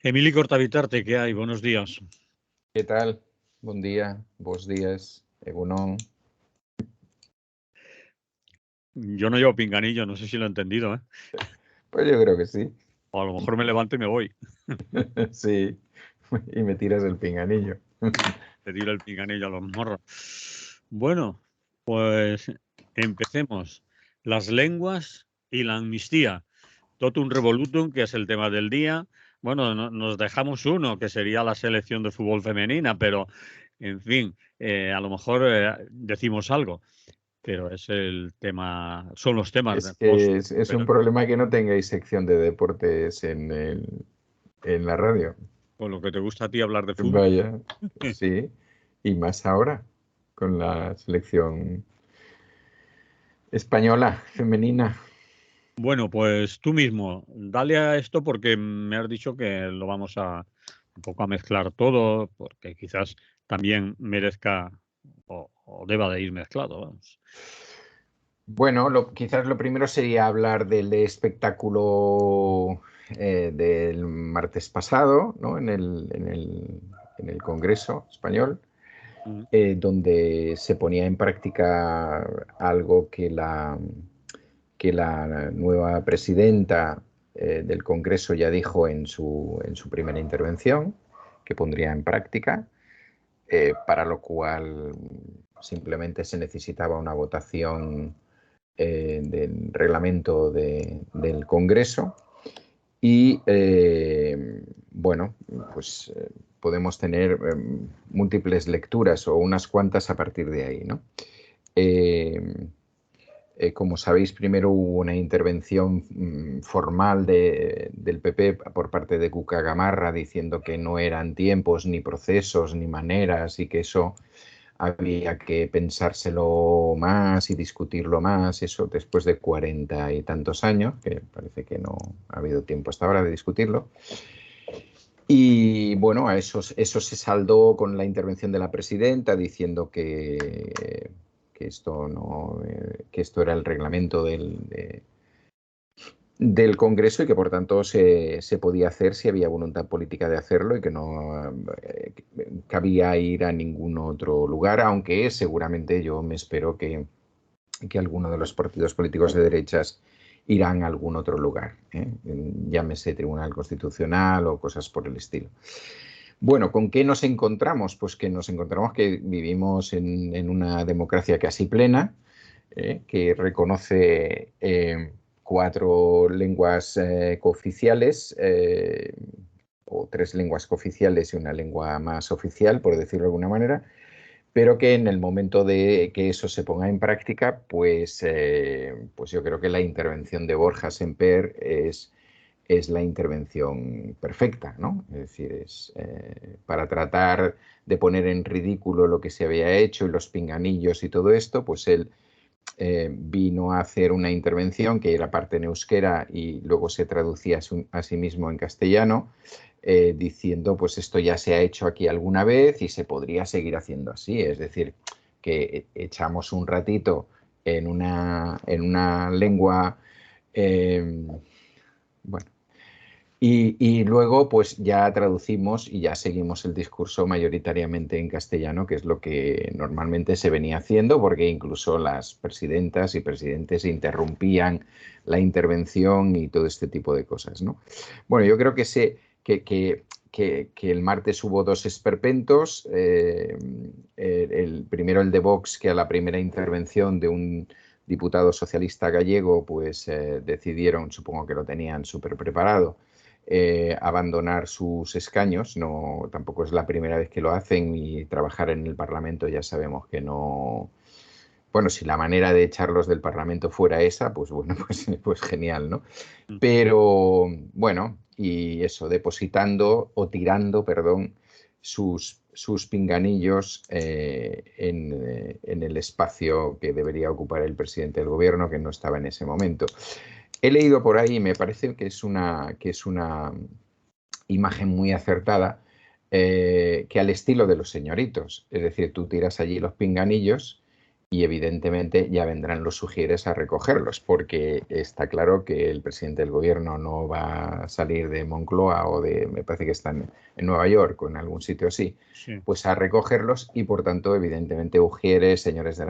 Emili Cortavitarte, ¿qué hay? Buenos días. ¿Qué tal? Buen día, vos días, Egunon. Yo no llevo pinganillo, no sé si lo he entendido, ¿eh? Pues yo creo que sí. O a lo mejor me levanto y me voy. Sí, y me tiras el pinganillo. Te tiro el pinganillo a los morros. Bueno, pues empecemos. Las lenguas y la amnistía. Totum revolutum, que es el tema del día. Bueno, nos dejamos uno, que sería la selección de fútbol femenina, pero, en fin, a lo mejor decimos algo. Pero es el tema, son los temas de Es que es un pero problema que no tengáis sección de deportes en la radio. con lo que te gusta a ti hablar de fútbol. Vaya, sí. Y más ahora, con la selección española femenina. Bueno, pues tú mismo, dale a esto porque me has dicho que lo vamos a un poco a mezclar todo, porque quizás también merezca o deba de ir mezclado. Vamos. Bueno, quizás lo primero sería hablar del espectáculo del martes pasado, ¿no? En el Congreso español, Mm. donde se ponía en práctica algo que la nueva presidenta del Congreso ya dijo en su primera intervención, que pondría en práctica, para lo cual simplemente se necesitaba una votación del reglamento del Congreso y bueno, pues podemos tener múltiples lecturas o unas cuantas a partir de ahí, ¿no? Como sabéis, primero hubo una intervención formal del PP por parte de Cuca Gamarra diciendo que no eran tiempos, ni procesos, ni maneras y que eso había que pensárselo más y discutirlo más, eso después de 40 y tantos años, que parece que no ha habido tiempo hasta ahora de discutirlo. Y bueno, a eso se saldó con la intervención de la presidenta diciendo que esto no, que esto era el reglamento del Congreso y que por tanto se podía hacer si había voluntad política de hacerlo y que no cabía ir a ningún otro lugar, aunque seguramente yo me espero que alguno de los partidos políticos de derechas irán a algún otro lugar, llámese Tribunal Constitucional o cosas por el estilo. Bueno, ¿con qué nos encontramos? Pues que nos encontramos que vivimos en una democracia casi plena, que reconoce 4 lenguas cooficiales, o 3 lenguas cooficiales y una lengua más oficial, por decirlo de alguna manera, pero que en el momento de que eso se ponga en práctica, pues yo creo que la intervención de Borja Semper es la intervención perfecta, ¿no? Es decir, es para tratar de poner en ridículo lo que se había hecho y los pinganillos y todo esto, pues él vino a hacer una intervención que era parte en euskera y luego se traducía a sí mismo en castellano, diciendo pues esto ya se ha hecho aquí alguna vez y se podría seguir haciendo así, es decir, que echamos un ratito en una lengua, bueno, y luego pues ya traducimos y ya seguimos el discurso mayoritariamente en castellano, que es lo que normalmente se venía haciendo, porque incluso las presidentas y presidentes interrumpían la intervención y todo este tipo de cosas, ¿no? Bueno, yo creo que el martes hubo 2 esperpentos, primero el de Vox, que a la primera intervención de un diputado socialista gallego, pues decidieron, supongo que lo tenían súper preparado, abandonar sus escaños. No, tampoco es la primera vez que lo hacen y trabajar en el Parlamento ya sabemos que no. Bueno, si la manera de echarlos del Parlamento fuera esa, pues bueno, pues genial, ¿no? Pero bueno, y eso, depositando o tirando, perdón, sus pinganillos en el espacio que debería ocupar el presidente del gobierno, que no estaba en ese momento. He leído por ahí y me parece que es una imagen muy acertada, que al estilo de los señoritos. Es decir, tú tiras allí los pinganillos y evidentemente ya vendrán los sugieres a recogerlos, porque está claro que el presidente del gobierno no va a salir de Moncloa o me parece que están en Nueva York o en algún sitio así, Sí. pues a recogerlos y por tanto evidentemente ujieres, señores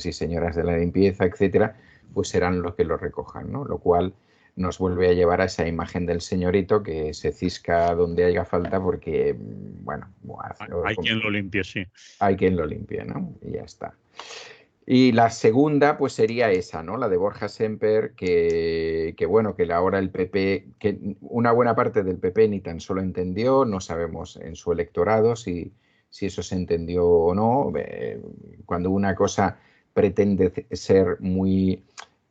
y señoras de la limpieza, etcétera, pues serán los que los recojan, ¿no? Lo cual nos vuelve a llevar a esa imagen del señorito que se cisca donde haya falta porque, bueno, Hay quien lo limpie, sí. hay quien lo limpie, ¿no? Y ya está. Y la segunda, pues sería esa, ¿no? La de Borja Semper, que bueno, que ahora el PP, que una buena parte del PP ni tan solo entendió, no sabemos en su electorado si eso se entendió o no. Cuando una cosa pretende ser muy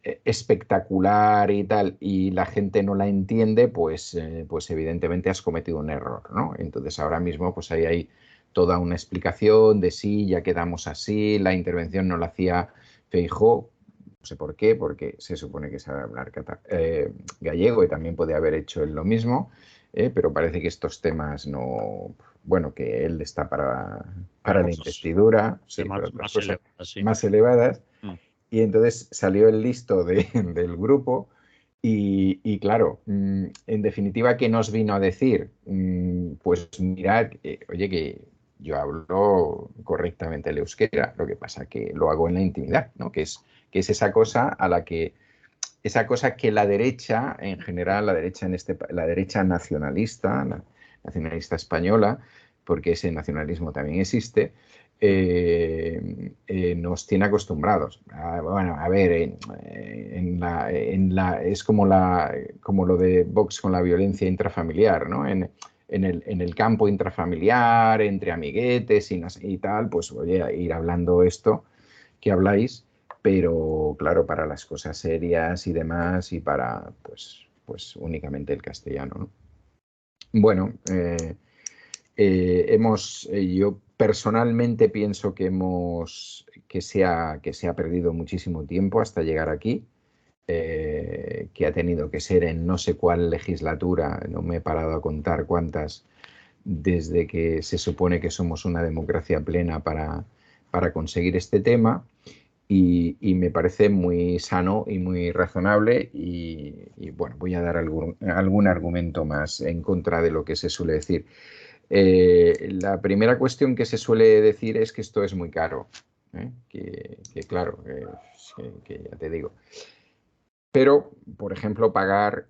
espectacular y tal, y la gente no la entiende, pues evidentemente has cometido un error, ¿no? Entonces ahora mismo pues ahí hay toda una explicación de sí, ya quedamos así, la intervención no la hacía Feijóo, no sé por qué, porque se supone que sabe hablar gallego y también podía haber hecho él lo mismo, pero parece que estos temas no, bueno, que él está para la investidura, sí, Temas para otras más cosas elevados, sí. más elevadas, Mm. y entonces salió el listo del grupo y claro, en definitiva, ¿qué nos vino a decir? Pues mirad, oye, que yo hablo correctamente el euskera, lo que pasa que lo hago en la intimidad, ¿no? Que es esa cosa a la que, esa cosa que la derecha, en general, la derecha la derecha nacionalista, la nacionalista española, porque ese nacionalismo también existe, nos tiene acostumbrados. Bueno, a ver, es como lo de Vox con la violencia intrafamiliar, ¿no? En el campo intrafamiliar, entre amiguetes y tal, pues oye, ir hablando esto que habláis, pero claro, para las cosas serias y demás y para, pues únicamente el castellano, ¿no? Bueno, yo personalmente pienso que se ha perdido muchísimo tiempo hasta llegar aquí, que ha tenido que ser en no sé cuál legislatura, no me he parado a contar cuántas, desde que se supone que somos una democracia plena para conseguir este tema. Y me parece muy sano y muy razonable bueno, voy a dar algún argumento más en contra de lo que se suele decir. La primera cuestión que se suele decir es que esto es muy caro, ¿eh? Que claro, que ya te digo. Pero, por ejemplo, pagar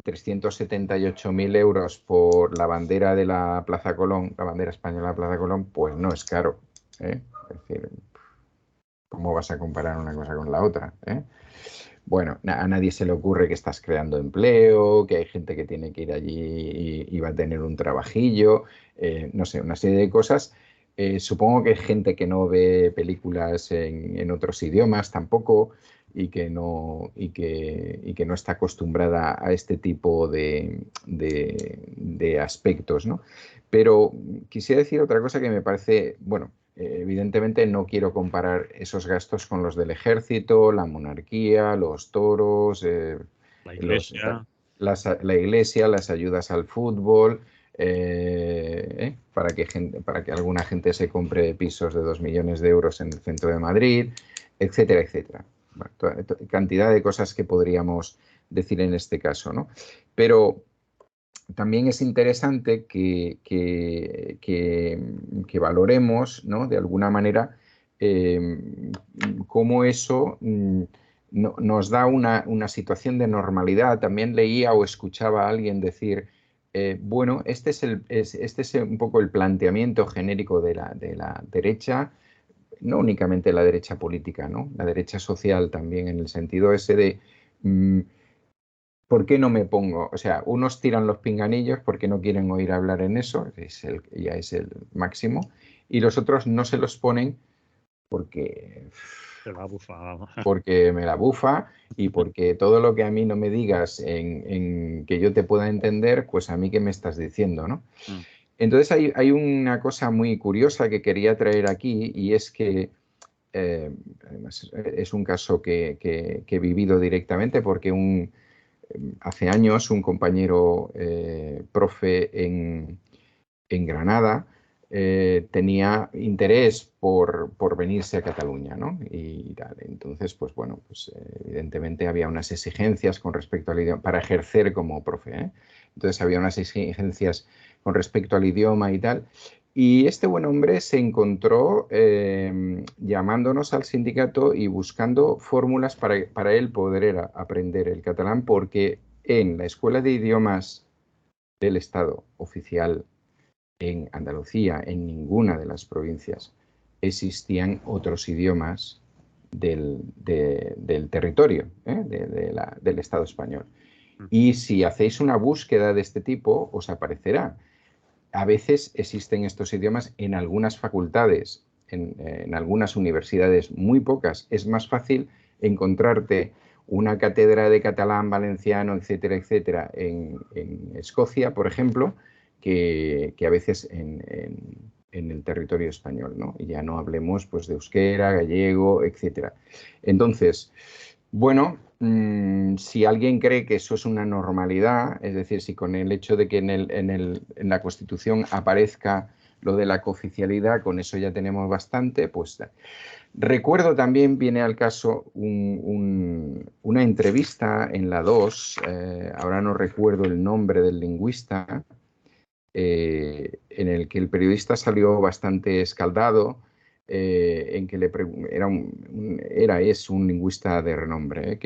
378.000 euros por la bandera de la Plaza Colón, la bandera española de la Plaza Colón, pues no es caro, ¿eh? Es decir, ¿cómo vas a comparar una cosa con la otra, eh? Bueno, a nadie se le ocurre que estás creando empleo, que hay gente que tiene que ir allí y va a tener un trabajillo, no sé, una serie de cosas. Supongo que hay gente que no ve películas en otros idiomas tampoco y que no está acostumbrada a este tipo de aspectos, ¿no? Pero quisiera decir otra cosa que me parece, bueno, evidentemente no quiero comparar esos gastos con los del ejército, la monarquía, los toros, La los, iglesia. la iglesia, las ayudas al fútbol, para que alguna gente se compre pisos de 2 millones de euros en el centro de Madrid, etcétera, etcétera. Bueno, cantidad de cosas que podríamos decir en este caso, ¿no? Pero también es interesante que valoremos, ¿no? De alguna manera, cómo eso nos da una situación de normalidad. También leía o escuchaba a alguien decir, bueno, este es un poco el planteamiento genérico de la derecha, no únicamente la derecha política, ¿no? La derecha social también, en el sentido ese de ¿por qué no me pongo? O sea, unos tiran los pinganillos porque no quieren oír hablar en eso, ya es el máximo, y los otros no se los ponen porque, Se la bufa, vamos. porque me la bufa y porque todo lo que a mí no me digas en que yo te pueda entender, pues a mí qué me estás diciendo, ¿no? Mm. Entonces hay una cosa muy curiosa que quería traer aquí y es que además es un caso que he vivido directamente porque hace años un compañero profe en Granada tenía interés por venirse a Cataluña, ¿no? Y tal. Entonces, pues bueno, pues evidentemente había unas exigencias con respecto al idioma, para ejercer como profe, ¿eh? Entonces había unas exigencias con respecto al idioma y tal. Y este buen hombre se encontró llamándonos al sindicato y buscando fórmulas para él poder aprender el catalán, porque en la Escuela de Idiomas del Estado oficial en Andalucía, en ninguna de las provincias, existían otros idiomas del territorio, del Estado español. Y si hacéis una búsqueda de este tipo, os aparecerá. A veces existen estos idiomas en algunas facultades, en algunas universidades, muy pocas. Es más fácil encontrarte una cátedra de catalán, valenciano, etcétera, etcétera, en Escocia, por ejemplo, que a veces en el territorio español, ¿no? Y ya no hablemos pues, de euskera, gallego, etcétera. Entonces, bueno, si alguien cree que eso es una normalidad, es decir, si con el hecho de que en la Constitución aparezca lo de la cooficialidad, con eso ya tenemos bastante, pues recuerdo también, viene al caso, una entrevista en la 2, ahora no recuerdo el nombre del lingüista, en el que el periodista salió bastante escaldado, en que es un lingüista de renombre,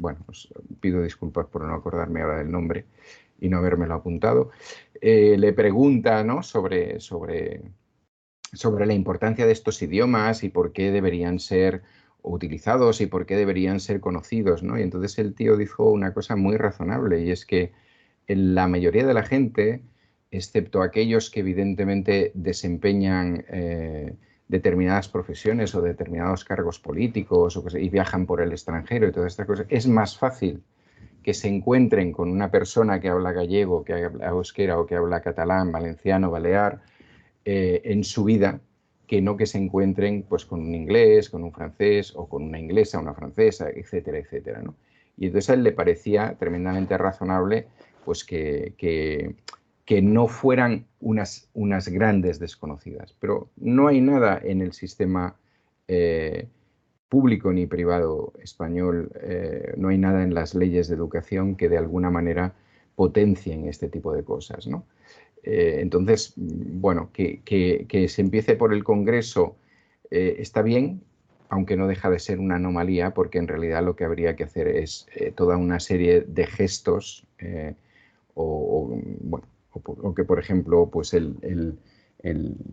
bueno, os pido disculpas por no acordarme ahora del nombre y no habérmelo apuntado, le pregunta, ¿no?, sobre la importancia de estos idiomas y por qué deberían ser utilizados y por qué deberían ser conocidos, ¿no? Y entonces el tío dijo una cosa muy razonable, y es que la mayoría de la gente, excepto aquellos que evidentemente desempeñan determinadas profesiones o determinados cargos políticos y viajan por el extranjero y todas estas cosas, es más fácil que se encuentren con una persona que habla gallego, que habla euskera o que habla catalán, valenciano, balear, en su vida, que no que se encuentren pues, con un inglés, con un francés o con una inglesa, una francesa, etcétera, etcétera, ¿no? Y entonces a él le parecía tremendamente razonable pues, que no fueran unas grandes desconocidas. Pero no hay nada en el sistema público ni privado español, no hay nada en las leyes de educación que de alguna manera potencien este tipo de cosas, ¿no? Entonces, bueno, que se empiece por el Congreso está bien, aunque no deja de ser una anomalía, porque en realidad lo que habría que hacer es toda una serie de gestos, bueno, o que, por ejemplo, pues el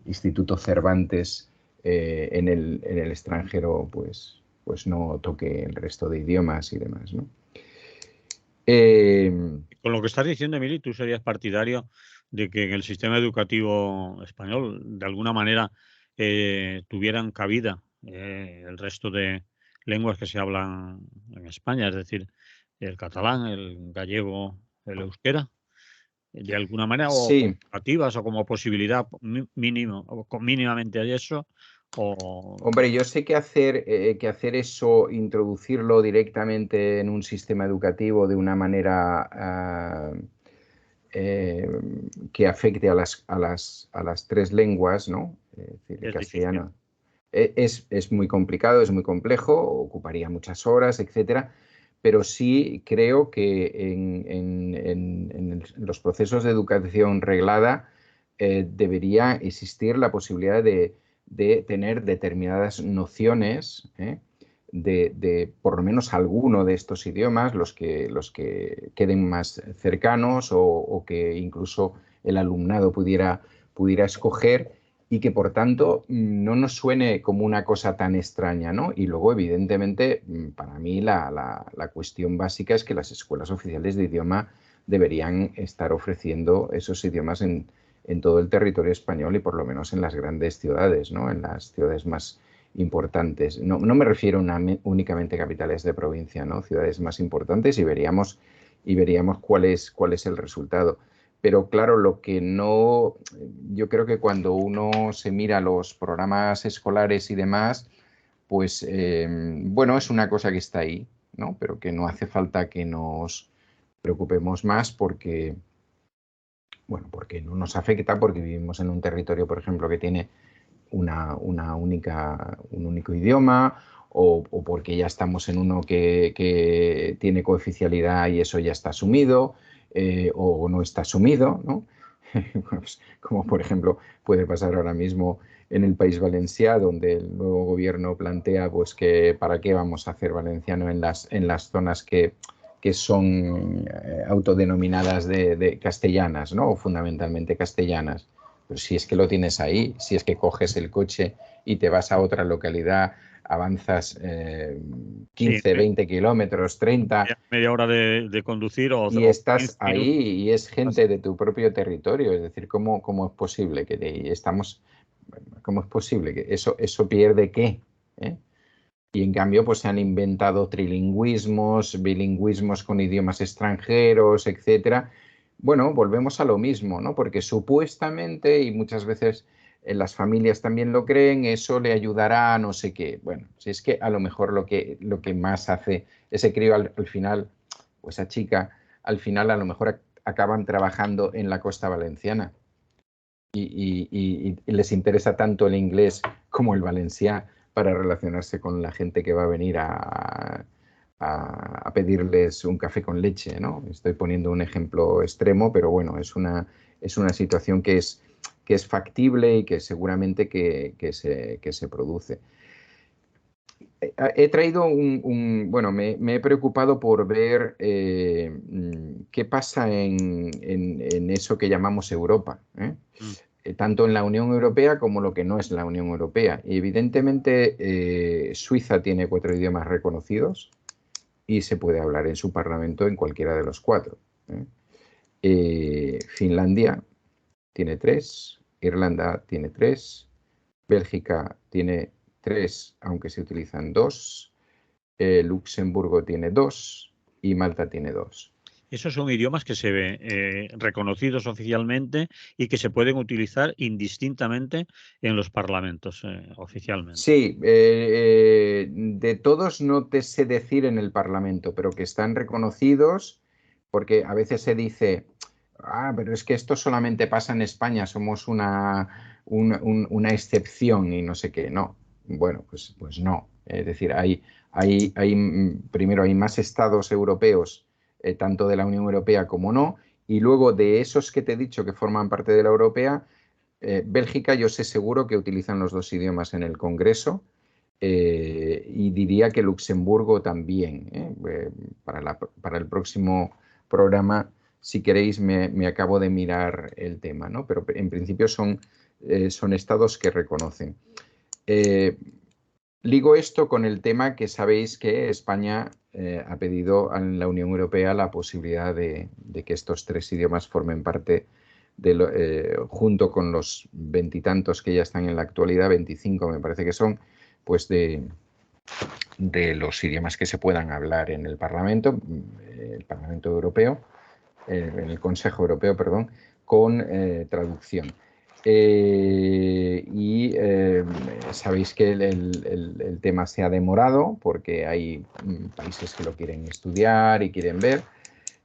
Instituto Cervantes en el extranjero pues no toque el resto de idiomas y demás, ¿no? Con lo que estás diciendo, Emili, ¿tú serías partidario de que en el sistema educativo español, de alguna manera, tuvieran cabida el resto de lenguas que se hablan en España, es decir, el catalán, el gallego, el euskera, de alguna manera, o Sí, optativas o como posibilidad mínimo, o mínimamente hay eso, o hombre, yo sé que hacer eso, introducirlo directamente en un sistema educativo de una manera eh, que afecte a las tres lenguas, ¿no? Es decir, el es difícil. castellano. Es muy complicado, es muy complejo, ocuparía muchas horas, etcétera, pero sí creo que en los procesos de educación reglada debería existir la posibilidad de tener determinadas nociones, de por lo menos alguno de estos idiomas, los que queden más cercanos o que incluso el alumnado pudiera escoger, y que por tanto no nos suene como una cosa tan extraña, ¿no? Y luego, evidentemente, para mí la cuestión básica es que las escuelas oficiales de idioma deberían estar ofreciendo esos idiomas en todo el territorio español y por lo menos en las grandes ciudades, ¿no? En las ciudades más importantes. No me refiero únicamente a capitales de provincia, ¿no? Ciudades más importantes, y veríamos cuál es el resultado. Pero claro, yo creo que cuando uno se mira los programas escolares y demás, pues bueno, es una cosa que está ahí, ¿no? Pero que no hace falta que nos preocupemos más, Bueno, porque no nos afecta, porque vivimos en un territorio, por ejemplo, que tiene un único idioma, o porque ya estamos en uno que tiene cooficialidad y eso ya está asumido, o no está asumido, ¿no? Pues, como por ejemplo puede pasar ahora mismo en el País Valencià, donde el nuevo gobierno plantea pues que para qué vamos a hacer valenciano en las zonas que son autodenominadas de castellanas, ¿no? O fundamentalmente castellanas. Pero si es que lo tienes ahí, si es que coges el coche y te vas a otra localidad, avanzas Sí, 15, 20 kilómetros, 30, media hora de conducir y o 15 estás ahí minutos. y es gente de tu propio territorio. Es decir, ¿cómo es posible cómo es posible que eso pierde qué? ¿Eh? Y en cambio, pues se han inventado trilingüismos, bilingüismos con idiomas extranjeros, etcétera. Bueno, volvemos a lo mismo, ¿no? Porque supuestamente, y muchas veces en las familias también lo creen, eso le ayudará a no sé qué. Bueno, si es que a lo mejor lo que más hace ese crío al final, o esa chica, al final a lo mejor acaban trabajando en la costa valenciana y les interesa tanto el inglés como el valencià para relacionarse con la gente que va a venir a pedirles un café con leche, ¿no? Estoy poniendo un ejemplo extremo, pero bueno, es una situación que es factible y que seguramente que se produce. He traído bueno, me he preocupado por ver qué pasa en eso que llamamos Europa, ¿eh? Mm. Tanto en la Unión Europea como lo que no es la Unión Europea. Y evidentemente, Suiza tiene 4 idiomas reconocidos y se puede hablar en su parlamento en cualquiera de los 4, ¿eh? Finlandia tiene 3, Irlanda tiene 3, Bélgica tiene 3, aunque se utilizan 2, Luxemburgo tiene 2 y Malta tiene 2. Esos son idiomas que se ven reconocidos oficialmente y que se pueden utilizar indistintamente en los parlamentos oficialmente. Sí, de todos no te sé decir en el Parlamento, pero que están reconocidos, porque a veces se dice, pero es que esto solamente pasa en España, somos una excepción y no sé qué. No, bueno, pues no. Es decir, primero hay más estados europeos, tanto de la Unión Europea como no, y luego de esos que te he dicho que forman parte de la Europea, Bélgica, yo sé seguro que utilizan los 2 idiomas en el Congreso, y diría que Luxemburgo también. Para el próximo programa, si queréis, me acabo de mirar el tema, ¿no? Pero en principio son estados que reconocen. Ligo esto con el tema que sabéis que España ha pedido en la Unión Europea la posibilidad de que estos 3 idiomas formen parte junto con los 20 y tantos que ya están en la actualidad, 25 me parece que son, pues de los idiomas que se puedan hablar en el Parlamento Europeo, en el Consejo Europeo, perdón, con traducción. Sabéis que el tema se ha demorado porque hay países que lo quieren estudiar y quieren ver.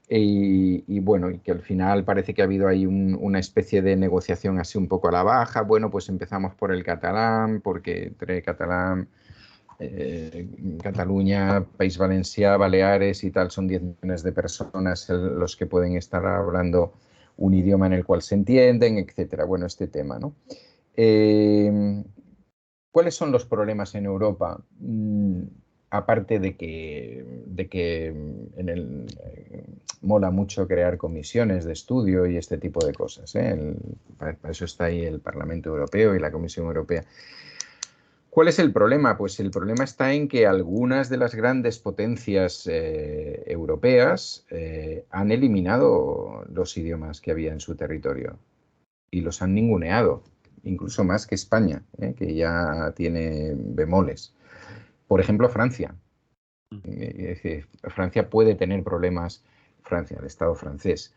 Y bueno, y que al final parece que ha habido ahí una especie de negociación así un poco a la baja. Bueno, pues empezamos por el catalán, porque entre catalán, Cataluña, País Valencià, Baleares y tal, son 10 millones de personas los que pueden estar hablando un idioma en el cual se entienden, etcétera. Bueno, este tema, ¿no? ¿Cuáles son los problemas en Europa? Aparte de que mola mucho crear comisiones de estudio y este tipo de cosas, ¿eh? Para eso está ahí el Parlamento Europeo y la Comisión Europea. ¿Cuál es el problema? Pues el problema está en que algunas de las grandes potencias europeas han eliminado los idiomas que había en su territorio y los han ninguneado, incluso más que España, que ya tiene bemoles. Por ejemplo, Francia. Francia puede tener problemas, Francia, el Estado francés,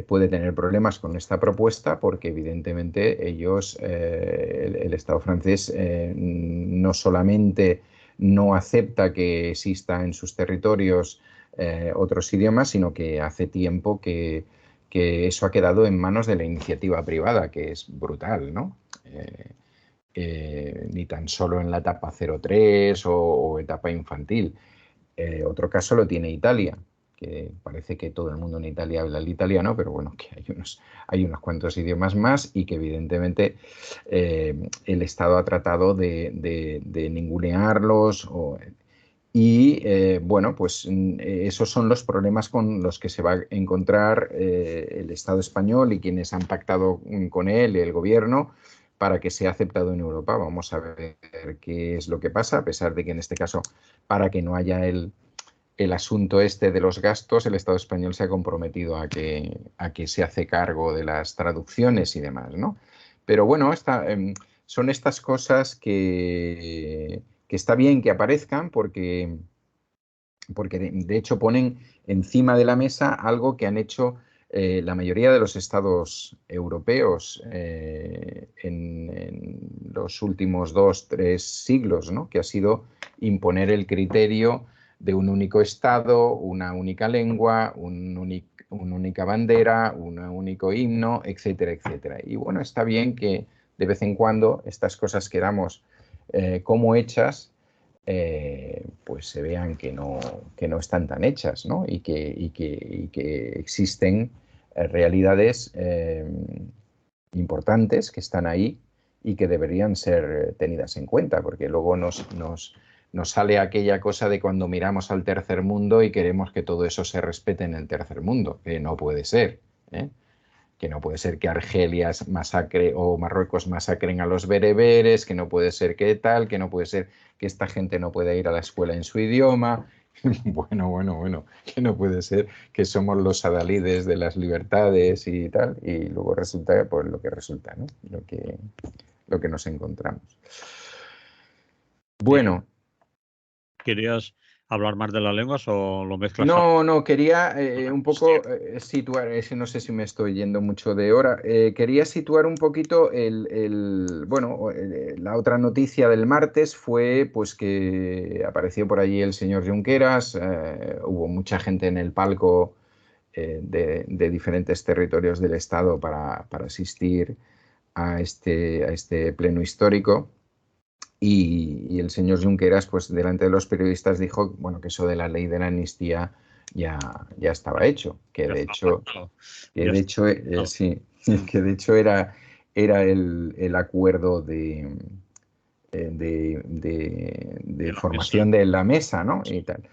puede tener problemas con esta propuesta porque evidentemente ellos, el Estado francés, no solamente no acepta que exista en sus territorios otros idiomas, sino que hace tiempo que que eso ha quedado en manos de la iniciativa privada, que es brutal, ¿no? Ni tan solo en la etapa 03 o etapa infantil. Otro caso lo tiene Italia, que parece que todo el mundo en Italia habla el italiano, pero bueno, que hay unos cuantos idiomas más y que evidentemente el Estado ha tratado de ningunearlos. Bueno, pues esos son los problemas con los que se va a encontrar el Estado español y quienes han pactado con él, el gobierno, para que sea aceptado en Europa. Vamos a ver qué es lo que pasa, a pesar de que en este caso, para que no haya el asunto este de los gastos, el Estado español se ha comprometido a que se hace cargo de las traducciones y demás, ¿no? Pero bueno, son estas cosas que está bien que aparezcan porque de hecho ponen encima de la mesa algo que han hecho la mayoría de los estados europeos en los últimos 2, 3 siglos, ¿no? Que ha sido imponer el criterio de un único estado, una única lengua, una única bandera, un único himno, etcétera, etcétera. Y bueno, está bien que de vez en cuando estas cosas que damos como hechas, pues se vean que no están tan hechas, ¿no? Y que existen realidades importantes que están ahí y que deberían ser tenidas en cuenta, porque luego nos sale aquella cosa de cuando miramos al tercer mundo y queremos que todo eso se respete en el tercer mundo, que no puede ser, ¿eh? Que no puede ser que Argelia masacre o Marruecos masacren a los bereberes, que no puede ser que tal, que no puede ser que esta gente no pueda ir a la escuela en su idioma. Bueno, que no puede ser que somos los adalides de las libertades y tal, y luego resulta pues lo que resulta, ¿no? Lo que nos encontramos. Bueno. ¿Querías hablar más de las lenguas o lo mezclas? No, quería un poco situar, no sé si me estoy yendo mucho de hora, quería situar un poquito la otra noticia del martes fue pues que apareció por allí el señor Junqueras, hubo mucha gente en el palco de diferentes territorios del Estado para asistir a este pleno histórico. Y el señor Junqueras, pues delante de los periodistas dijo, bueno, que eso de la ley de la amnistía ya estaba hecho, que de hecho sí, que de hecho era el acuerdo de formación de la mesa, ¿no? Y tal.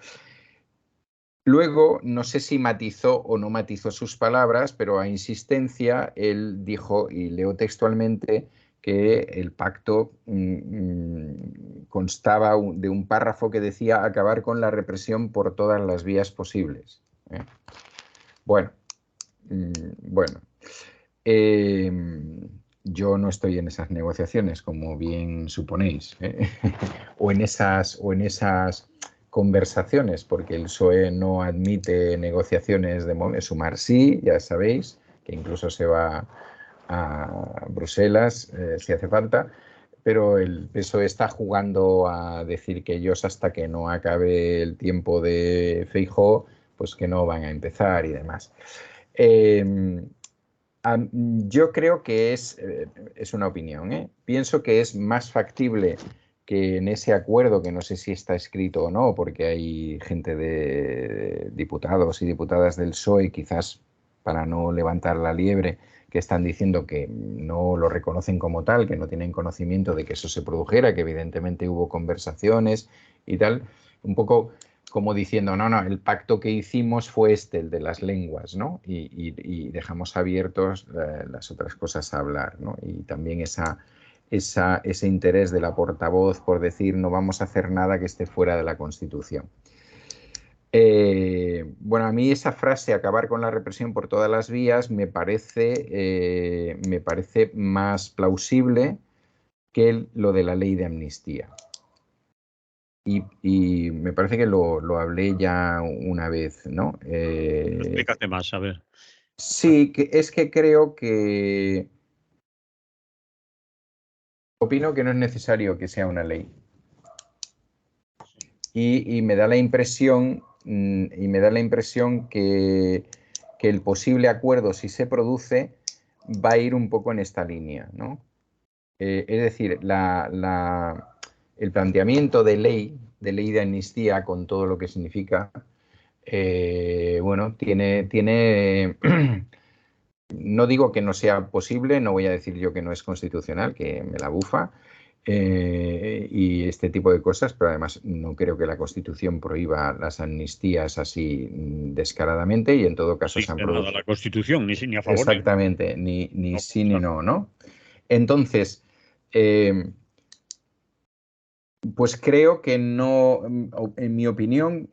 Luego, no sé si matizó o no matizó sus palabras, pero a insistencia él dijo, y leo textualmente, que el pacto constaba de un párrafo que decía acabar con la represión por todas las vías posibles. Bueno, yo no estoy en esas negociaciones, como bien suponéis, o en esas conversaciones, porque el PSOE no admite negociaciones de momento. Sumar sí, ya sabéis, que incluso se va a Bruselas si hace falta, pero el PSOE está jugando a decir que ellos hasta que no acabe el tiempo de Feijóo, pues que no van a empezar y demás. Yo creo que es una opinión, ¿eh? Pienso que es más factible que en ese acuerdo, que no sé si está escrito o no, porque hay gente de diputados y diputadas del PSOE, quizás para no levantar la liebre, que están diciendo que no lo reconocen como tal, que no tienen conocimiento de que eso se produjera, que evidentemente hubo conversaciones y tal, un poco como diciendo, no, el pacto que hicimos fue el de las lenguas, ¿no? Y dejamos abiertos las otras cosas a hablar, ¿no? Y también ese interés de la portavoz por decir no vamos a hacer nada que esté fuera de la Constitución. Bueno, a mí esa frase, acabar con la represión por todas las vías, me parece más plausible que lo de la ley de amnistía. Y me parece que lo hablé ya una vez, ¿no? Explícate más, a ver. Sí, es que creo que opino que no es necesario que sea una ley. Y me da la impresión que que el posible acuerdo, si se produce, va a ir un poco en esta línea, ¿no? Es decir, el planteamiento de ley de amnistía, con todo lo que significa, bueno, tiene no digo que no sea posible, no voy a decir yo que no es constitucional, que me la bufa, y este tipo de cosas, pero además no creo que la Constitución prohíba las amnistías así descaradamente, y en todo caso se han Existe nada producido. la Constitución, ni, ni a favor ni en contra. Exactamente, ni No, sí ni no, ¿no? Entonces, pues creo que no, en mi opinión,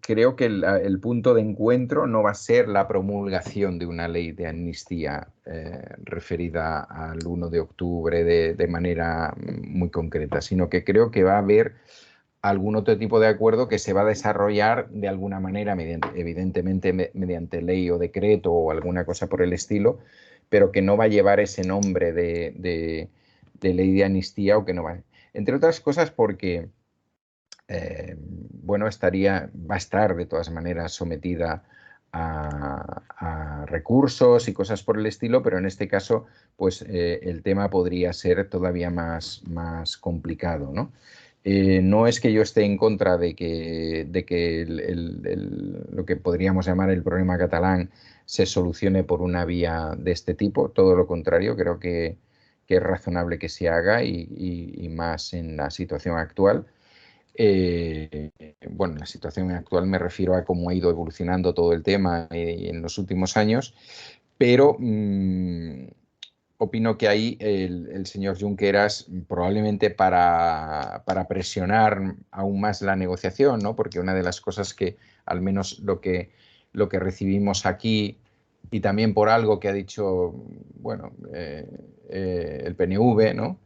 creo que el punto de encuentro no va a ser la promulgación de una ley de amnistía referida al 1 de octubre de manera muy concreta, sino que creo que va a haber algún otro tipo de acuerdo que se va a desarrollar de alguna manera, evidentemente mediante ley o decreto o alguna cosa por el estilo, pero que no va a llevar ese nombre de ley de amnistía, o que no va. Entre otras cosas porque, bueno, va a estar de todas maneras sometida a recursos y cosas por el estilo, pero en este caso, pues el tema podría ser todavía más complicado, ¿no? No es que yo esté en contra de que lo que podríamos llamar el problema catalán se solucione por una vía de este tipo, todo lo contrario, creo que es razonable que se haga, y más en la situación actual. Bueno, en la situación actual me refiero a cómo ha ido evolucionando todo el tema en los últimos años, pero opino que ahí el señor Junqueras, probablemente para presionar aún más la negociación, ¿no? Porque una de las cosas que, al menos lo que recibimos aquí, y también por algo que ha dicho, bueno, el PNV, ¿no?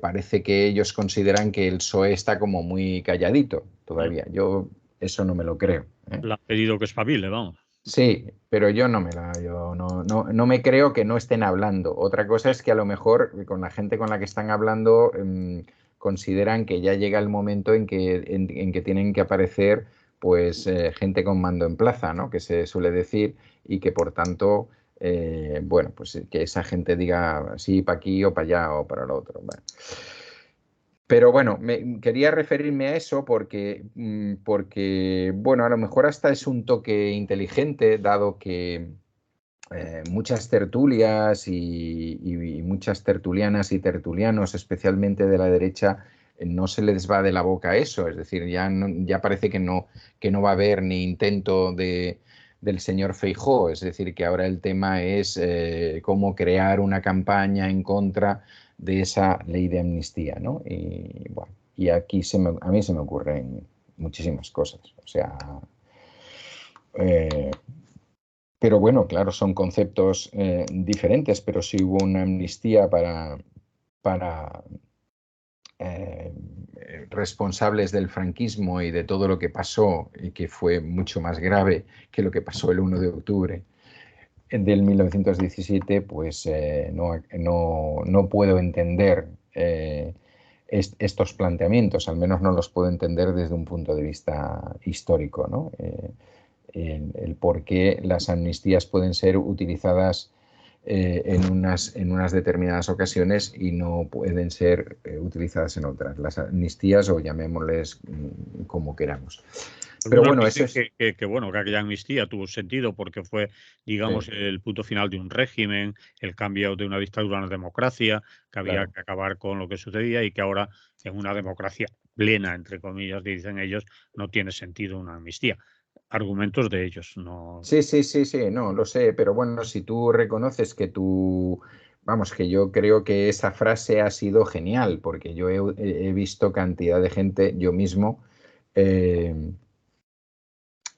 Parece que ellos consideran que el PSOE está como muy calladito todavía. Yo eso no me lo creo, ¿eh? Le han pedido que espabile, vamos. Sí, pero yo no me creo que no estén hablando. Otra cosa es que a lo mejor con la gente con la que están hablando, consideran que ya llega el momento en que tienen que aparecer, pues gente con mando en plaza, ¿no? Que se suele decir, y que por tanto, bueno, pues que esa gente diga sí para aquí o para allá o para lo otro. Bueno. Pero bueno, quería referirme a eso porque, bueno, a lo mejor hasta es un toque inteligente, dado que muchas tertulias y muchas tertulianas y tertulianos, especialmente de la derecha, no se les va de la boca eso. Es decir, ya parece que no va a haber ni intento del señor Feijóo. Es decir, que ahora el tema es cómo crear una campaña en contra de esa ley de amnistía, ¿no? Y bueno, y aquí a mí se me ocurren muchísimas cosas. O sea, eh, pero bueno, claro, son conceptos diferentes, pero si hubo una amnistía para eh, responsables del franquismo y de todo lo que pasó, y que fue mucho más grave que lo que pasó el 1 de octubre del 1917, pues no puedo entender estos planteamientos, al menos no los puedo entender desde un punto de vista histórico, ¿no? El por qué las amnistías pueden ser utilizadas en unas determinadas ocasiones y no pueden ser utilizadas en otras. Las amnistías, o llamémosles como queramos. Pero Algunos bueno, eso dicen es... bueno, que aquella amnistía tuvo sentido porque fue, digamos, Sí, el punto final de un régimen, el cambio de una dictadura a una democracia, que había claro. que acabar con lo que sucedía, y que ahora, en una democracia plena, entre comillas, dicen ellos, no tiene sentido una amnistía. Argumentos de ellos, no. Sí, sí, sí, sí, no, lo sé, pero bueno, si tú reconoces que vamos, que yo creo que esa frase ha sido genial, porque yo he visto cantidad de gente, yo mismo, eh,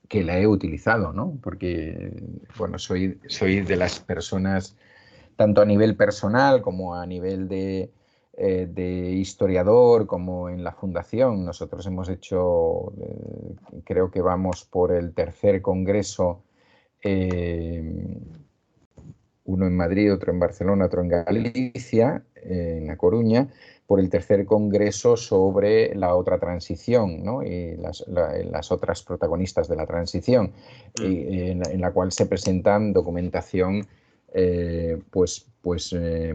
que la he utilizado, ¿no? Porque, bueno, soy de las personas, tanto a nivel personal como a nivel de historiador, como en la fundación. Nosotros hemos hecho, creo que vamos por el tercer congreso, eh, uno en Madrid, otro en Barcelona, otro en Galicia, en La Coruña, por el tercer congreso sobre la otra transición, ¿no? Y las otras protagonistas de la transición, en la cual se presentan documentación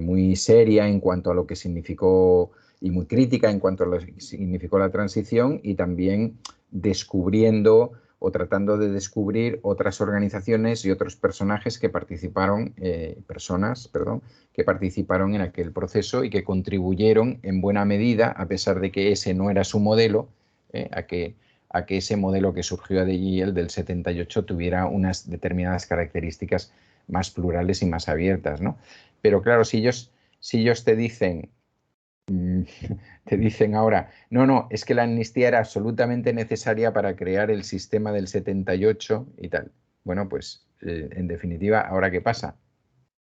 muy seria en cuanto a lo que significó y muy crítica en cuanto a lo que significó la transición, y también descubriendo o tratando de descubrir otras organizaciones y otros personajes que participaron, que participaron en aquel proceso y que contribuyeron en buena medida, a pesar de que ese no era su modelo, a que ese modelo que surgió de allí, el del 78, tuviera unas determinadas características más plurales y más abiertas, ¿no? Pero claro, si ellos te dicen ahora, no, es que la amnistía era absolutamente necesaria para crear el sistema del 78 y tal. Bueno, pues en definitiva, ¿ahora qué pasa?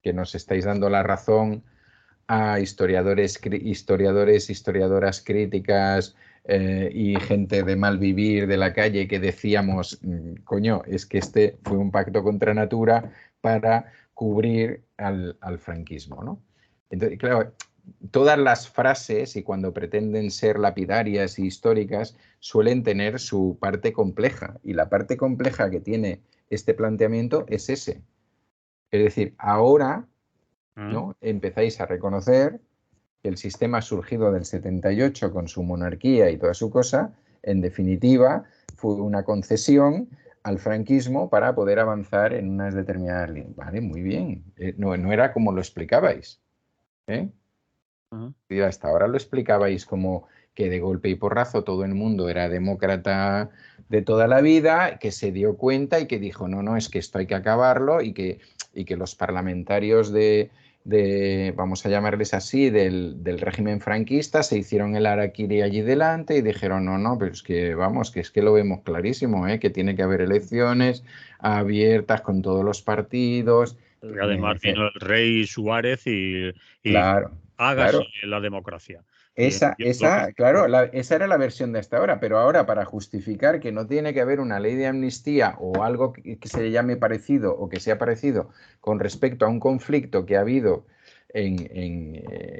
Que nos estáis dando la razón a historiadoras críticas y gente de mal vivir de la calle que decíamos, coño, es que este fue un pacto contra natura para cubrir al franquismo, ¿no? Entonces, claro, todas las frases, y cuando pretenden ser lapidarias y históricas, suelen tener su parte compleja, y la parte compleja que tiene este planteamiento es ese. Es decir, ahora, ¿no?, empezáis a reconocer que el sistema surgido del 78 con su monarquía y toda su cosa, en definitiva, fue una concesión al franquismo para poder avanzar en unas determinadas líneas. Vale, muy bien. No era como lo explicabais, ¿eh? Y hasta ahora lo explicabais como que de golpe y porrazo todo el mundo era demócrata de toda la vida, que se dio cuenta y que dijo, no, es que esto hay que acabarlo, y que los parlamentarios vamos a llamarles así, del régimen franquista se hicieron el harakiri allí delante y dijeron, no, pero es que vamos, que es que lo vemos clarísimo, que tiene que haber elecciones abiertas con todos los partidos. Además vino el rey Suárez y Claro, hágase claro. la democracia. Esa era la versión de hasta ahora, pero ahora, para justificar que no tiene que haber una ley de amnistía o algo que se llame parecido o que sea parecido con respecto a un conflicto que ha habido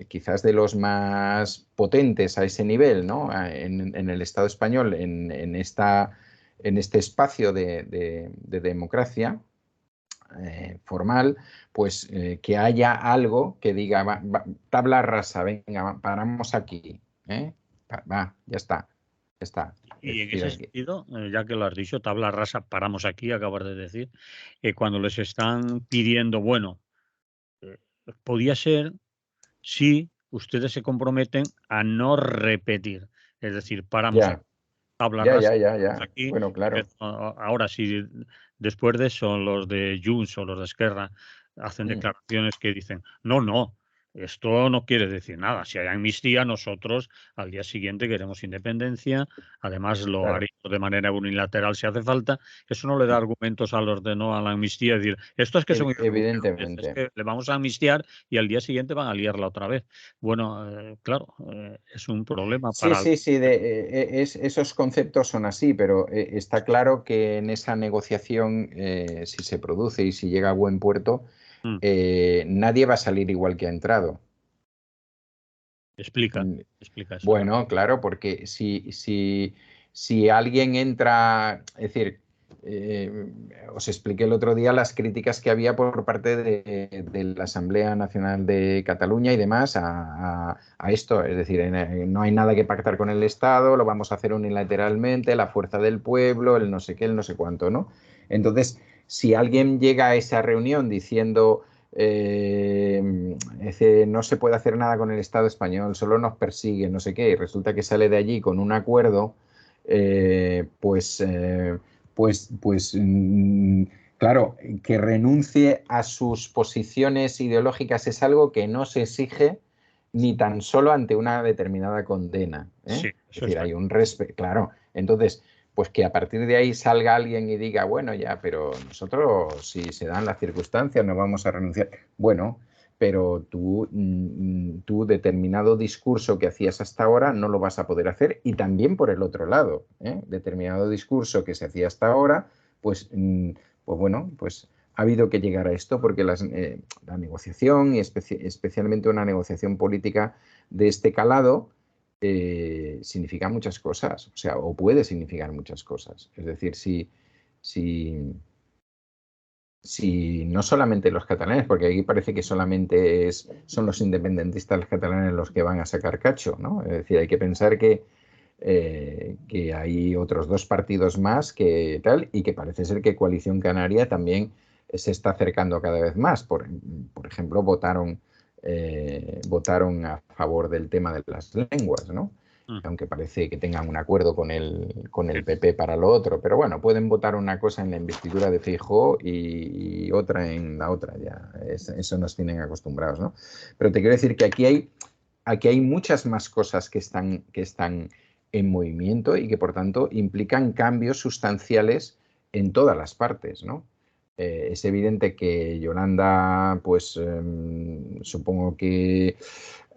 quizás de los más potentes a ese nivel, ¿no?, en el Estado español, en este espacio de democracia formal, pues que haya algo que diga, tabla rasa, venga, paramos aquí, ya está. Y en ese sentido, ya que lo has dicho, tabla rasa, paramos aquí, acabas de decir, cuando les están pidiendo, bueno, podía ser si ustedes se comprometen a no repetir, es decir, paramos aquí, Ya, tabla ya, rasa, ya, ya, ya. aquí, Bueno, claro. ahora sí, después de eso los de Junts o los de Esquerra hacen declaraciones que dicen, no, esto no quiere decir nada. Si hay amnistía, nosotros al día siguiente queremos independencia, además lo Claro. haremos de manera unilateral si hace falta. Eso no le da argumentos a los de no a la amnistía, es decir, esto es que son irrenunciables, es Evidentemente. que le vamos a amnistiar y al día siguiente van a liarla otra vez. Bueno, claro, es un problema Sí, para... sí, sí, esos conceptos son así, pero está claro que en esa negociación, si se produce y si llega a buen puerto, Mm, nadie va a salir igual que ha entrado. explica, Mm, explica eso. Bueno, claro, porque si alguien entra, es decir, os expliqué el otro día las críticas que había por parte de la Asamblea Nacional de Cataluña y demás a esto, es decir, no hay nada que pactar con el Estado, lo vamos a hacer unilateralmente, la fuerza del pueblo, el no sé qué, el no sé cuánto, ¿no? Entonces, si alguien llega a esa reunión diciendo no se puede hacer nada con el Estado español, solo nos persigue, no sé qué, y resulta que sale de allí con un acuerdo, claro, que renuncie a sus posiciones ideológicas es algo que no se exige ni tan solo ante una determinada condena, Sí, Es eso decir, está hay claro. un respeto, claro. Entonces, pues que a partir de ahí salga alguien y diga, bueno, ya, pero nosotros, si se dan las circunstancias, no vamos a renunciar. Bueno, pero tú determinado discurso que hacías hasta ahora no lo vas a poder hacer, y también por el otro lado, determinado discurso que se hacía hasta ahora, pues bueno, pues ha habido que llegar a esto porque la negociación, y especialmente una negociación política, de este calado, significa muchas cosas, o sea, o puede significar muchas cosas. Es decir, si no solamente los catalanes, porque aquí parece que solamente son los independentistas catalanes los que van a sacar cacho, ¿no? Es decir, hay que pensar que hay otros 2 partidos más que tal, y que parece ser que Coalición Canaria también se está acercando cada vez más. Por ejemplo, votaron a favor del tema de las lenguas, ¿no? Aunque parece que tengan un acuerdo con el PP para lo otro, pero bueno, pueden votar una cosa en la investidura de Feijóo y otra en la otra, ya eso nos tienen acostumbrados, ¿no? Pero te quiero decir que aquí hay muchas más cosas que están en movimiento y que por tanto implican cambios sustanciales en todas las partes, ¿no? Es evidente que Yolanda, pues supongo que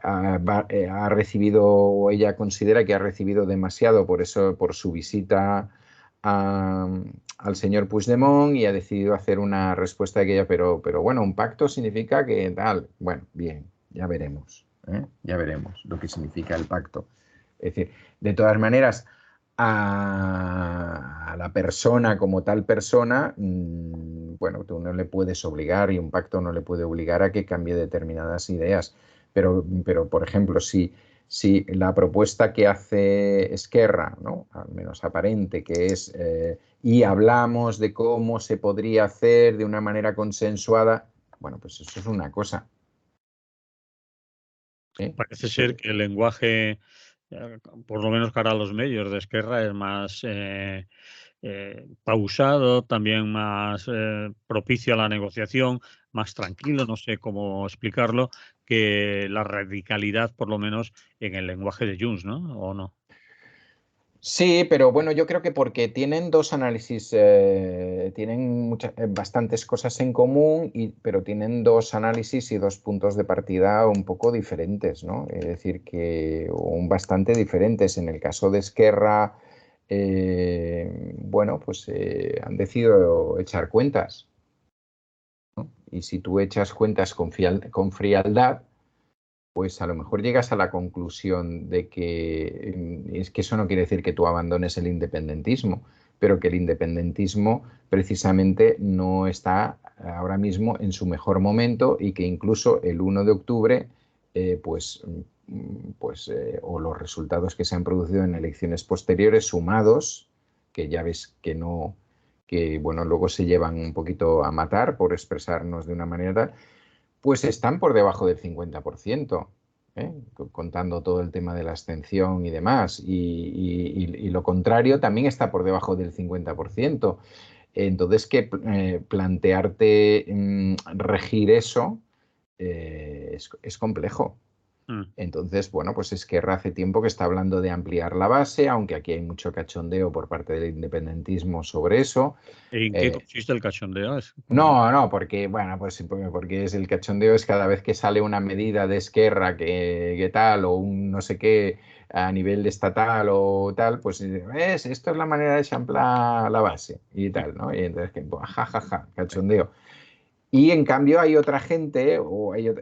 ha recibido, o ella considera que ha recibido demasiado por su visita al señor Puigdemont, y ha decidido hacer una respuesta de aquella, pero bueno, un pacto significa que tal, bueno, bien, ya veremos, ya veremos lo que significa el pacto. Es decir, de todas maneras, a la persona como tal persona, bueno, tú no le puedes obligar, y un pacto no le puede obligar a que cambie determinadas ideas. Pero por ejemplo, si la propuesta que hace Esquerra, ¿no?, al menos aparente, que es y hablamos de cómo se podría hacer de una manera consensuada, bueno, pues eso es una cosa. Parece ser que el lenguaje, por lo menos cara a los medios de Esquerra, es más pausado, también más propicio a la negociación, más tranquilo, no sé cómo explicarlo, que la radicalidad, por lo menos en el lenguaje de Junts, ¿no? ¿O no? Sí, pero bueno, yo creo que porque tienen 2 análisis, tienen bastantes cosas en común, pero tienen 2 análisis y 2 puntos de partida un poco diferentes, ¿no? Es decir, que bastante diferentes. En el caso de Esquerra, bueno, pues han decidido echar cuentas, ¿no? Y si tú echas cuentas con frialdad, pues a lo mejor llegas a la conclusión de que es que eso no quiere decir que tú abandones el independentismo, pero que el independentismo precisamente no está ahora mismo en su mejor momento, y que incluso el 1 de octubre, o los resultados que se han producido en elecciones posteriores sumados, que ya ves que no, que bueno, luego se llevan un poquito a matar, por expresarnos de una manera, pues están por debajo del 50%, contando todo el tema de la abstención y demás. Y lo contrario también está por debajo del 50%. Entonces, que plantearte regir eso es complejo. Entonces, bueno, pues Esquerra hace tiempo que está hablando de ampliar la base, aunque aquí hay mucho cachondeo por parte del independentismo sobre eso. ¿En qué consiste el cachondeo? No, porque, bueno, pues porque es el cachondeo, es cada vez que sale una medida de Esquerra que tal, o un no sé qué a nivel estatal o tal, pues ¿ves? Esto es la manera de champlar la base y tal, ¿no? Y entonces, jajaja, cachondeo. Y en cambio hay otra gente, o hay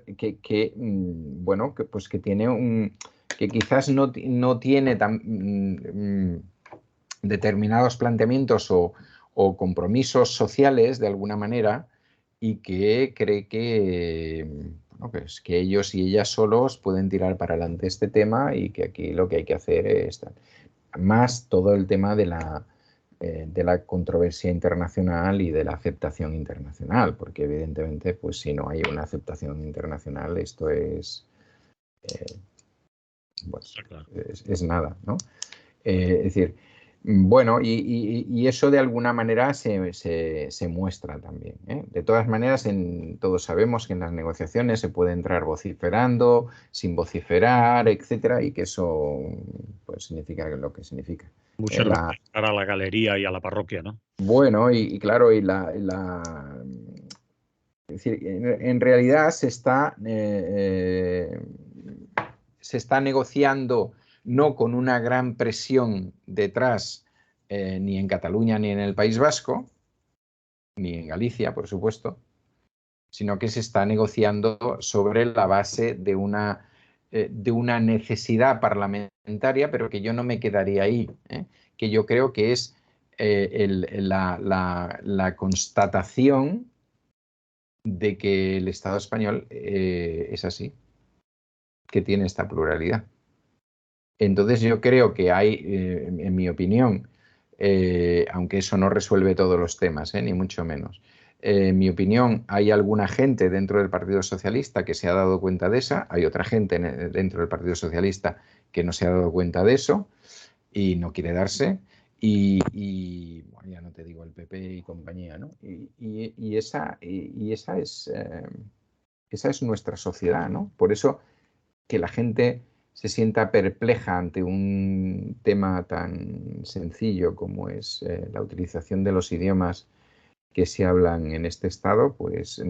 bueno, pues que tiene que quizás no tiene determinados planteamientos o compromisos sociales de alguna manera, y que cree que, bueno, pues que ellos y ellas solos pueden tirar para adelante este tema, y que aquí lo que hay que hacer es más todo el tema de la controversia internacional y de la aceptación internacional, porque evidentemente, pues si no hay una aceptación internacional, esto es, bueno, Claro. es nada, ¿no? Es decir, bueno, y eso de alguna manera se muestra también, ¿eh? De todas maneras, todos sabemos que en las negociaciones se puede entrar vociferando, sin vociferar, etcétera, y que eso pues significa lo que significa. Mucho a la galería y a la parroquia, ¿no? Bueno, y claro, es decir, en realidad se está negociando no con una gran presión detrás, ni en Cataluña ni en el País Vasco, ni en Galicia, por supuesto, sino que se está negociando sobre la base de una de una necesidad parlamentaria, pero que yo no me quedaría ahí, que yo creo que es la constatación de que el Estado español es así, que tiene esta pluralidad. Entonces yo creo que hay, en mi opinión, aunque eso no resuelve todos los temas, ni mucho menos, en mi opinión, hay alguna gente dentro del Partido Socialista que se ha dado cuenta de esa, hay otra gente dentro del Partido Socialista que no se ha dado cuenta de eso y no quiere darse, y bueno, ya no te digo el PP y compañía, ¿no? Y esa es nuestra sociedad, ¿no? Por eso que la gente se sienta perpleja ante un tema tan sencillo como es la utilización de los idiomas que se hablan en este estado, pues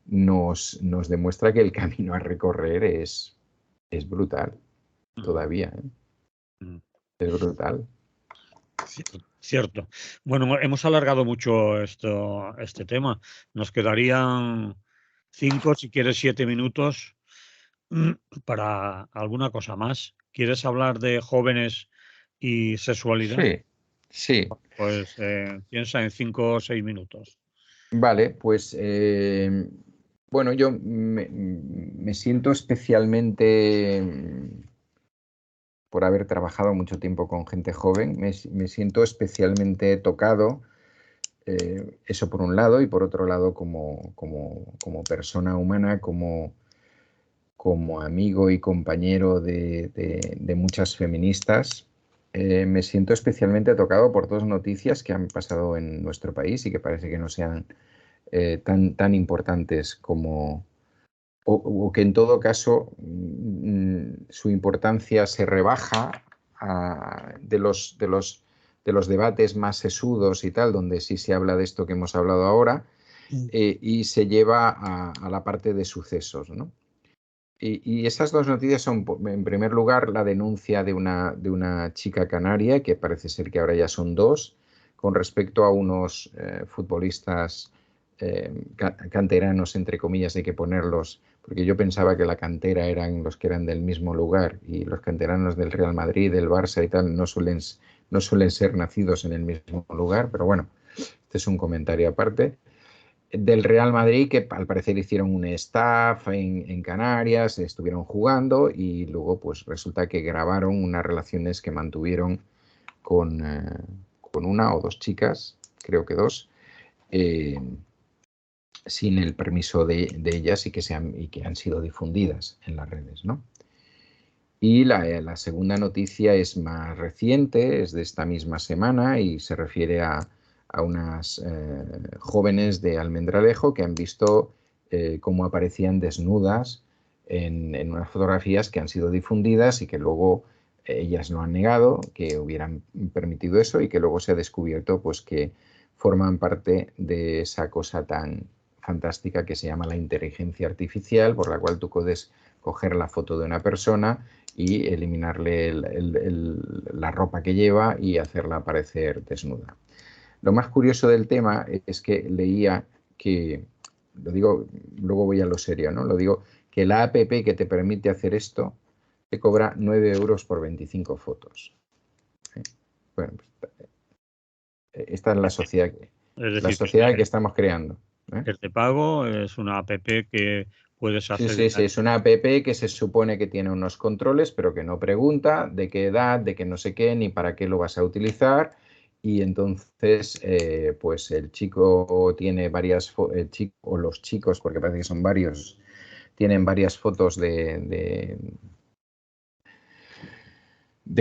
nos demuestra que el camino a recorrer es brutal, todavía, ¿eh? Es brutal. Cierto. Bueno, hemos alargado mucho este tema. Nos quedarían 5, si quieres 7 minutos para alguna cosa más. ¿Quieres hablar de jóvenes y sexualidad? Sí, sí. Pues piensa en 5 o 6 minutos. Vale, pues bueno, yo me siento especialmente, por haber trabajado mucho tiempo con gente joven, me siento especialmente tocado, eso por un lado, y por otro lado como persona humana, como amigo y compañero de muchas feministas. Me siento especialmente tocado por dos noticias que han pasado en nuestro país y que parece que no sean tan importantes como, o que en todo caso su importancia se rebaja de los debates más sesudos y tal, donde sí se habla de esto que hemos hablado ahora, y se lleva a la parte de sucesos, ¿no? Y esas dos noticias son, en primer lugar, la denuncia de una chica canaria, que parece ser que ahora ya son dos, con respecto a unos futbolistas canteranos, entre comillas, hay que ponerlos, porque yo pensaba que la cantera eran los que eran del mismo lugar, y los canteranos del Real Madrid, del Barça y tal, no suelen ser nacidos en el mismo lugar, pero bueno, este es un comentario aparte. Del Real Madrid, que al parecer hicieron un staff en Canarias, estuvieron jugando y luego pues resulta que grabaron unas relaciones que mantuvieron con una o dos chicas, creo que dos, sin el permiso de ellas y que han sido difundidas en las redes, ¿no? Y la segunda noticia es más reciente, es de esta misma semana y se refiere a unas jóvenes de Almendralejo que han visto cómo aparecían desnudas en unas fotografías que han sido difundidas y que luego ellas no han negado que hubieran permitido eso, y que luego se ha descubierto pues que forman parte de esa cosa tan fantástica que se llama la inteligencia artificial, por la cual tú puedes coger la foto de una persona y eliminarle la ropa que lleva y hacerla aparecer desnuda. Lo más curioso del tema es que leía que, lo digo, luego voy a lo serio, ¿no? Lo digo, que la app que te permite hacer esto te cobra 9 euros por 25 fotos. Bueno, pues, esta es Es la decir, sociedad que estamos creando. es de pago, es una app que puedes Sí, acceder sí, a sí, es una app que se supone que tiene unos controles, pero que no pregunta de qué edad, de qué no sé qué, ni para qué lo vas a utilizar. Y entonces, pues el chico tiene el chico, o los chicos, porque parece que son varios, tienen varias fotos de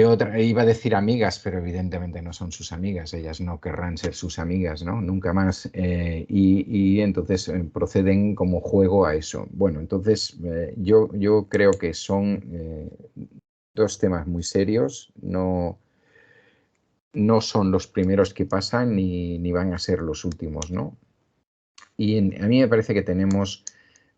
otra, iba a decir amigas, pero evidentemente no son sus amigas, ellas no querrán ser sus amigas, ¿no? Nunca más. Y entonces proceden como juego a eso. Bueno, entonces yo creo que son dos temas muy serios, no son los primeros que pasan ni van a ser los últimos, ¿no? Y a mí me parece que tenemos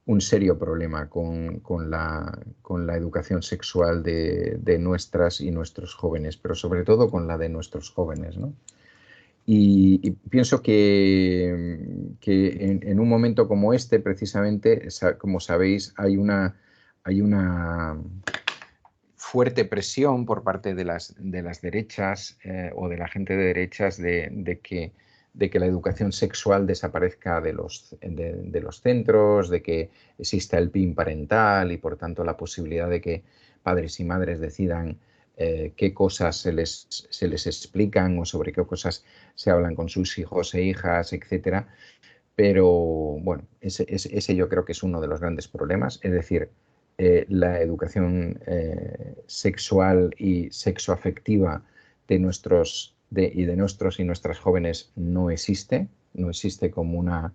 un serio problema con la educación sexual de nuestras y nuestros jóvenes, pero sobre todo con la de nuestros jóvenes, ¿no? Y pienso que en un momento como este, precisamente, como sabéis, hay hay una fuerte presión por parte de las derechas o de la gente de derechas de que la educación sexual desaparezca de los centros, de que exista el PIN parental y por tanto la posibilidad de que padres y madres decidan qué cosas se les explican o sobre qué cosas se hablan con sus hijos e hijas, etcétera. Pero bueno, ese yo creo que es uno de los grandes problemas, es decir, la educación sexual y sexoafectiva de nuestros y nuestras jóvenes no existe como una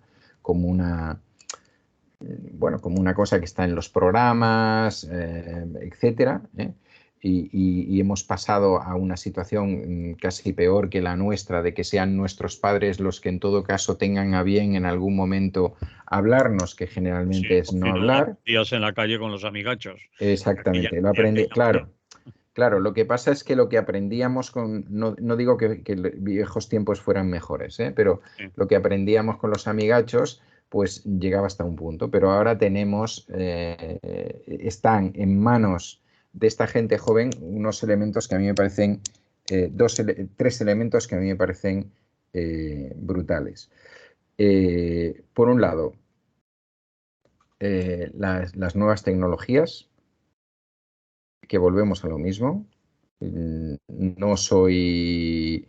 cosa que está en los programas, etcétera, ¿eh? Y hemos pasado a una situación casi peor que la nuestra, de que sean nuestros padres los que en todo caso tengan a bien en algún momento hablarnos, que generalmente Sí, es si no no, hablar. días en la calle con los amigachos. Exactamente, lo aprendí, claro. Claro, lo que pasa es que lo que aprendíamos no digo que los viejos tiempos fueran mejores, pero Sí. lo que aprendíamos con los amigachos, pues llegaba hasta un punto. Pero ahora están en manos de esta gente joven unos elementos que a mí me parecen, tres elementos que a mí me parecen brutales. Por un lado, las nuevas tecnologías, que volvemos a lo mismo. No soy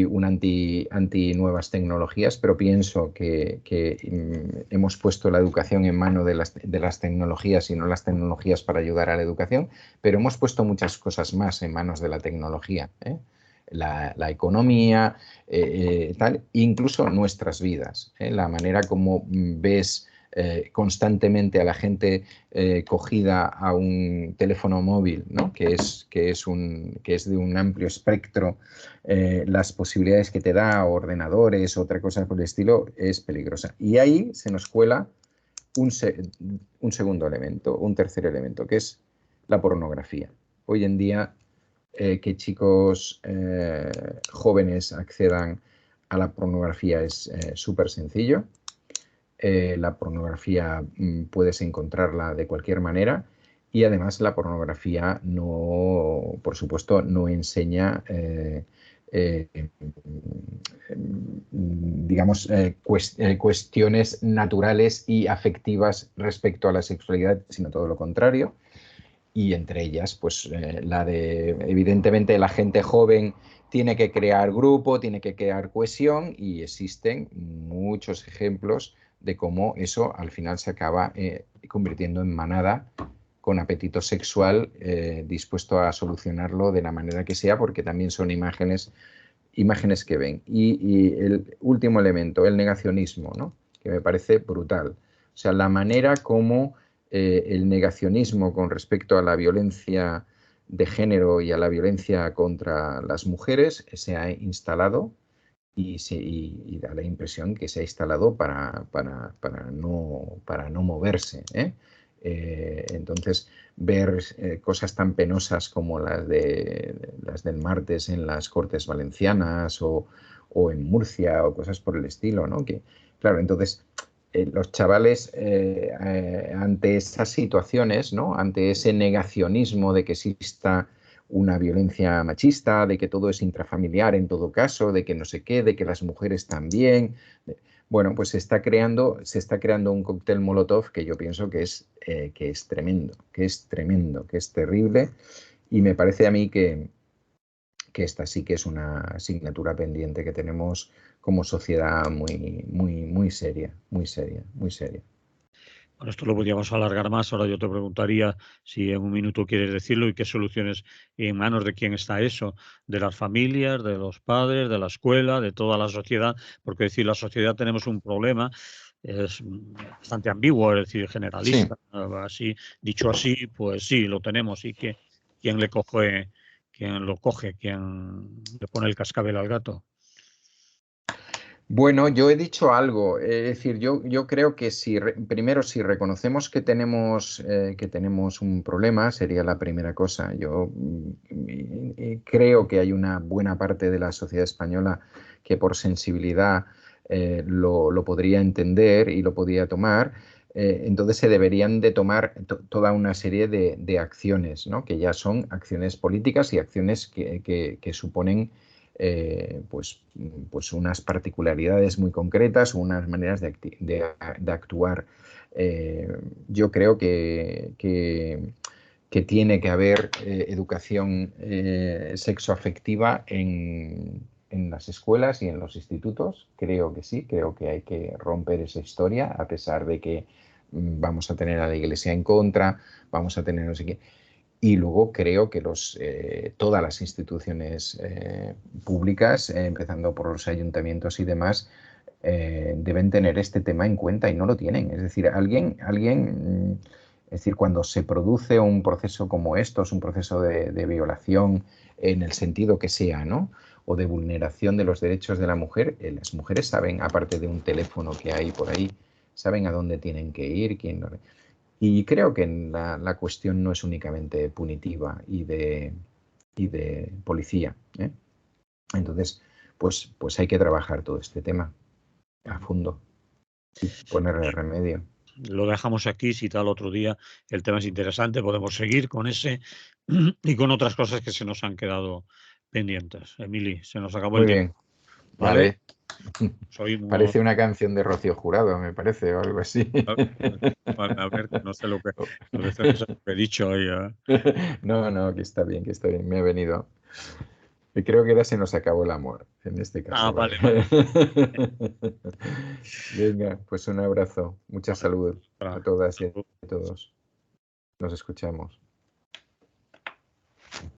un anti nuevas tecnologías, pero pienso que hemos puesto la educación en mano de las tecnologías y no las tecnologías para ayudar a la educación, pero hemos puesto muchas cosas más en manos de la tecnología, ¿eh? La economía, tal, incluso nuestras vidas, ¿eh? La manera como ves constantemente a la gente cogida a un teléfono móvil, ¿no? que es de un amplio espectro, las posibilidades que te da, ordenadores, otra cosa por el estilo, es peligrosa. Y ahí se nos cuela un segundo elemento, un tercer elemento, que es la pornografía. Hoy en día, que chicos jóvenes accedan a la pornografía es súper sencillo. La pornografía puedes encontrarla de cualquier manera y además la pornografía no, por supuesto, no enseña digamos, cuestiones naturales y afectivas respecto a la sexualidad, sino todo lo contrario. Y entre ellas, pues evidentemente, la gente joven tiene que crear grupo, tiene que crear cohesión y existen muchos ejemplos de cómo eso al final se acaba convirtiendo en manada con apetito sexual, dispuesto a solucionarlo de la manera que sea, porque también son imágenes que ven. Y el último elemento, el negacionismo, ¿no? Que me parece brutal. O sea, la manera como el negacionismo con respecto a la violencia de género y a la violencia contra las mujeres se ha instalado y da la impresión que se ha instalado para no moverse, ¿eh? Entonces, ver cosas tan penosas como las del martes en las Cortes Valencianas o en Murcia o cosas por el estilo, ¿no? Que, claro, entonces los chavales ante esas situaciones, ¿no? Ante ese negacionismo de que exista una violencia machista, de que todo es intrafamiliar en todo caso, de que no sé qué, de que las mujeres también. Bueno, pues se está creando un cóctel Molotov que yo pienso que es tremendo, que es terrible, y me parece a mí que esta sí que es una asignatura pendiente que tenemos como sociedad muy, muy, muy seria, muy seria, muy seria. Bueno, esto lo podríamos alargar más. Ahora yo te preguntaría si en un minuto quieres decirlo y qué soluciones, en manos de quién está eso, de las familias, de los padres, de la escuela, de toda la sociedad, porque decir, la sociedad tenemos un problema, es bastante ambiguo, es decir, Sí. generalista, así, dicho así, pues sí, lo tenemos, y que quién le coge, quién lo coge, quién le pone el cascabel al gato. Bueno, yo he dicho algo, es decir, yo creo que primero si reconocemos que tenemos un problema, sería la primera cosa. Yo creo que hay una buena parte de la sociedad española que por sensibilidad lo podría entender y lo podría tomar. entonces se deberían de tomar toda una serie de acciones, ¿no? Que ya son acciones políticas y acciones que suponen pues unas particularidades muy concretas, unas maneras de actuar. Yo creo que tiene que haber educación sexoafectiva en las escuelas y en los institutos. Creo que sí, creo que hay que romper esa historia, a pesar de que vamos a tener a la Iglesia en contra, vamos a tener no sé qué. Y luego creo que todas las instituciones públicas, empezando por los ayuntamientos y demás, deben tener este tema en cuenta y no lo tienen. Es decir, es decir, cuando se produce un proceso como estos, un proceso de violación en el sentido que sea, ¿no? O de vulneración de los derechos de la mujer, las mujeres saben, aparte de un teléfono que hay por ahí, saben a dónde tienen que ir, quién no. Y creo que la cuestión no es únicamente punitiva y de policía, ¿eh? Entonces, pues hay que trabajar todo este tema a fondo y ponerle remedio. Lo dejamos aquí, si tal otro día el tema es interesante, podemos seguir con ese y con otras cosas que se nos han quedado pendientes. Emily, se nos acabó el Muy tiempo, bien, ¿vale? vale. Oímos, Parece una canción de Rocío Jurado, me parece, o algo así. a ver, que no sé lo que, a veces no sé lo que he dicho ahí. No, que está bien, me ha venido. Y creo que ahora se nos acabó el amor, en este caso, vale. Vale, vale. Venga, pues un abrazo, mucha Vale, salud a todas y a salud. todos. Nos escuchamos.